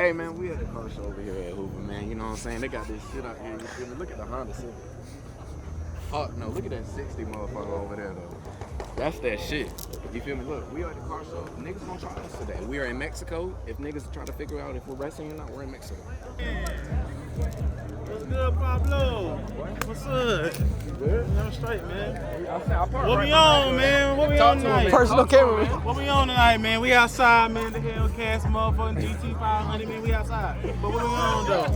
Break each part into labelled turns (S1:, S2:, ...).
S1: Hey man, we at the car show over here at Hoover, man. You know what I'm saying? They got this shit out here. You feel me? Look at the Honda Civic. Fuck no, look at that 60 motherfucker over there though. That's that shit. You feel me? Look, we are at the car show. Niggas gonna try us today. We are in Mexico. If niggas try to figure out if we're wrestling or not, we're in Mexico.
S2: What's good, Pablo? What's up? Good? I'm straight, man. What we on, man? What we on tonight?
S3: Personal camera.
S2: What we on tonight, man? We outside, man. The Hellcats, motherfucking GT 500, man. We outside. But what we on, though?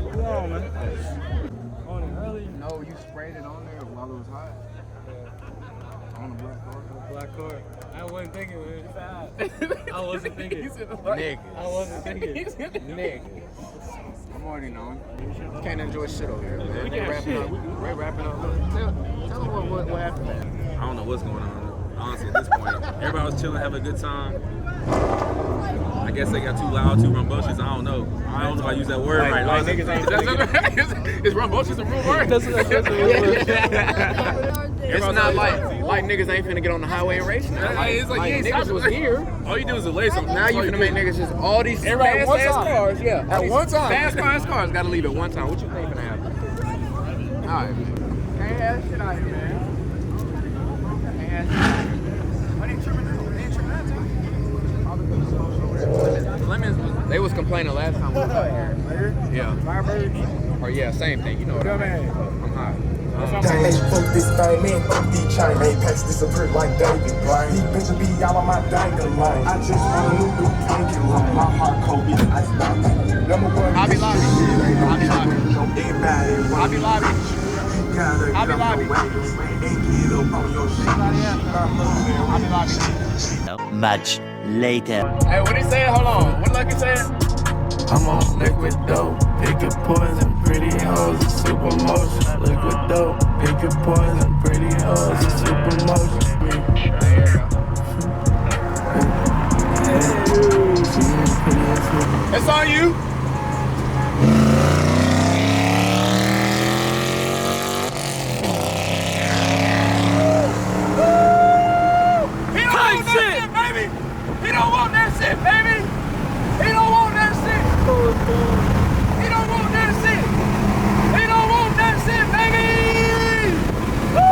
S2: What we on, man? On it early?
S1: No, you sprayed it on there while it was hot. On the black car.
S2: Black card. I wasn't thinking, man. I wasn't thinking.
S1: Niggas.
S2: I wasn't thinking.
S1: Niggas. I'm already knowing. Can't enjoy shit over here, man. We're wrapping up. Tell them what happened, man.
S4: I don't know what's going on, honestly, at this point. Everybody was chilling, having a good time. I guess they got too loud, too rambunctious. I don't know. I don't know if I use that word right.
S1: Like niggas ain't
S4: Is rambunctious a real word?
S3: That's a real word.
S1: It's not like niggas ain't finna get on the highway and race.
S4: It's like
S1: niggas was here.
S4: All you do is delay something.
S1: Now you finna make niggas just all these fast-ass cars. Yeah,
S3: At one time.
S1: Fast cars gotta leave at one time. What you think finna happen? Alright, man. Can't have shit out here, man. Can't have shit out here. Why they tripping out? They ain't tripping out, Lemons, they was complaining last time we was out here. Yeah. Firebirds? Or yeah, same thing. You know what I mean? I'm hot.
S5: Hey, fuck this thing, man, fuck these chain. Hey, packs disappear like David Blaine. These bitches be all on my dangling line. I just want a new tank and run my heart cold, bitch, I stop. Number one,
S1: Hobby Lobby. Hobby Lobby. Hobby Lobby. Hobby Lobby. Hobby Lobby.
S6: Much later.
S1: Hey, what he said? Hold on. What Lucky said?
S7: I'm on liquid dope, picking poison, pretty hoes, it's super motion. Liquid dope, picking poison, pretty hoes, it's super motion.
S1: It's on you. He don't want that shit, baby. He don't want that shit, baby. He don't want that shit. He don't want that shit. He don't want that shit, baby. Woo!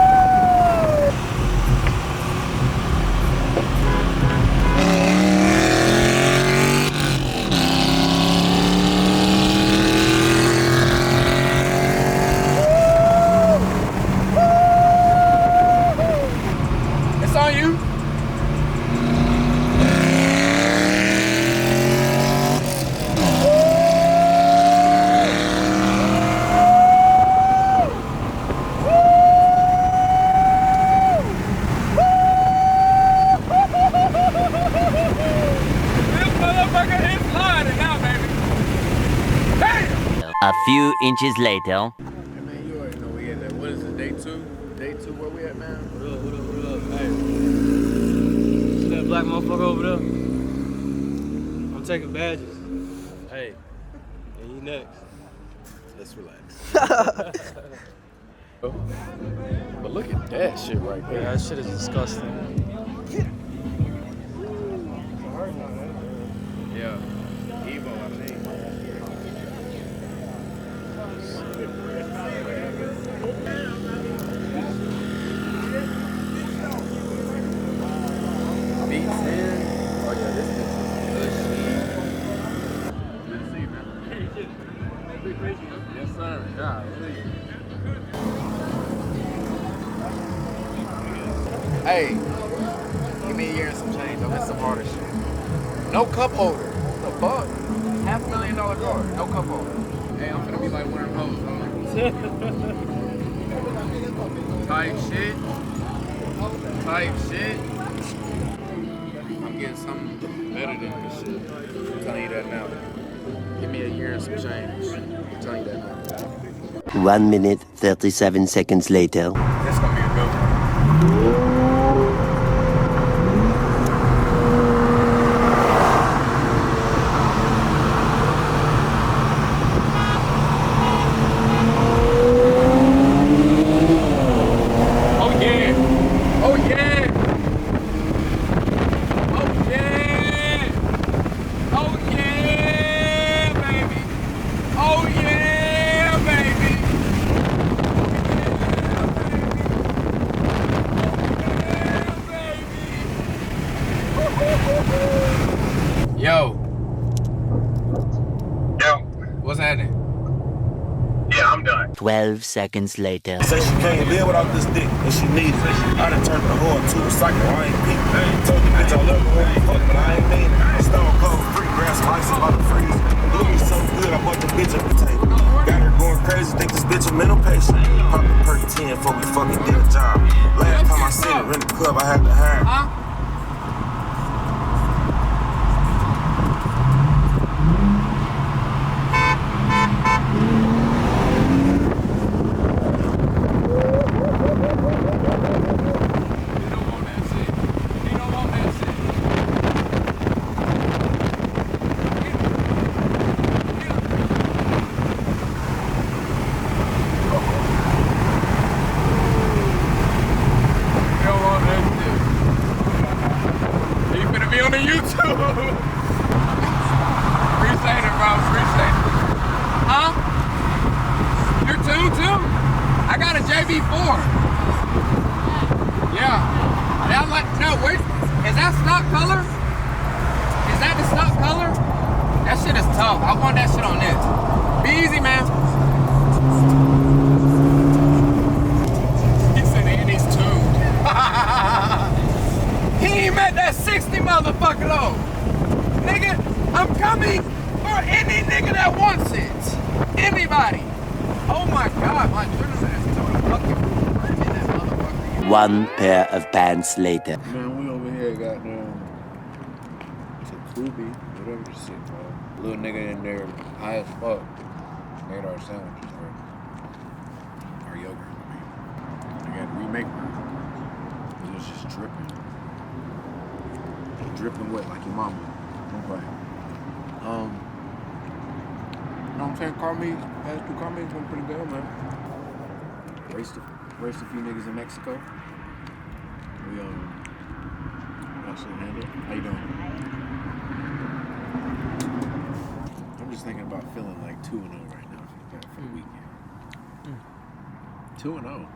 S1: It's on you.
S6: A few inches later.
S1: Hey man, you already know we at that. What is it, day 2? Day 2, where we at, man?
S2: What up? Hey. See that black motherfucker over there? I'm taking badges. Hey. And you next.
S1: Let's relax. But look at that shit right there.
S2: Yeah, that shit is disgusting.
S1: Yeah. Evo, I think. Beats in. Oh yeah, this is cushy. Good to see you, man. Yes, sir. Yeah, hey, give me a year and some change. I'll get some harder shit. No cup holder. What the fuck? $500,000 car. No cup holder. Hey, I'm gonna be like one of those. Type shit. I'm getting something better than this shit. I'm telling you that now. Give me a year and some change. I'm telling you that now.
S6: 1 minute, 37 seconds later.
S1: That's gonna be a good one. Yo,
S3: Yo,
S1: what's happening?
S3: yeah, I'm done.
S6: 12 seconds later.
S8: Say she can't live without this dick, and she needs it. I done turned the whore into a psycho, I ain't peep. Told the bitch I love her, fuck, but I ain't mean it. Stone cold, free grass, ice about to freeze. Blew me so good, I bought the bitch at the table. Got her going crazy, think this bitch a mental patient. Pop a perk 10 before we fucking did a job. Last time I seen her in the club, I had to hide.
S1: On the YouTube. Appreciate it, bro. Appreciate it. Huh? You're tuned too? I got a JB4. Yeah. That like no, wait. Is that stock color? Is that the stock color? That shit is tough. I want that shit on this. Be easy, man. He said Andy's tuned. He ain't met that 60 motherfucker though. Nigga, I'm coming for any nigga that wants it. Anybody. Oh my god, my goodness, that's so fucking in that motherfucker.
S6: One pair of pants later.
S1: Man, we over here goddamn Takubi, whatever the shit called. Little nigga in there, high as fuck. Made our sandwiches, right? Our yogurt, I mean. I got to remake one. It was just dripping. Dripping wet like your mama. Okay. You know what I'm saying? Past two car meets went pretty good, man. Raced a few niggas in Mexico. We actually handled. How you doing? I'm just thinking about feeling like 2-0 right now for the weekend. 2-0.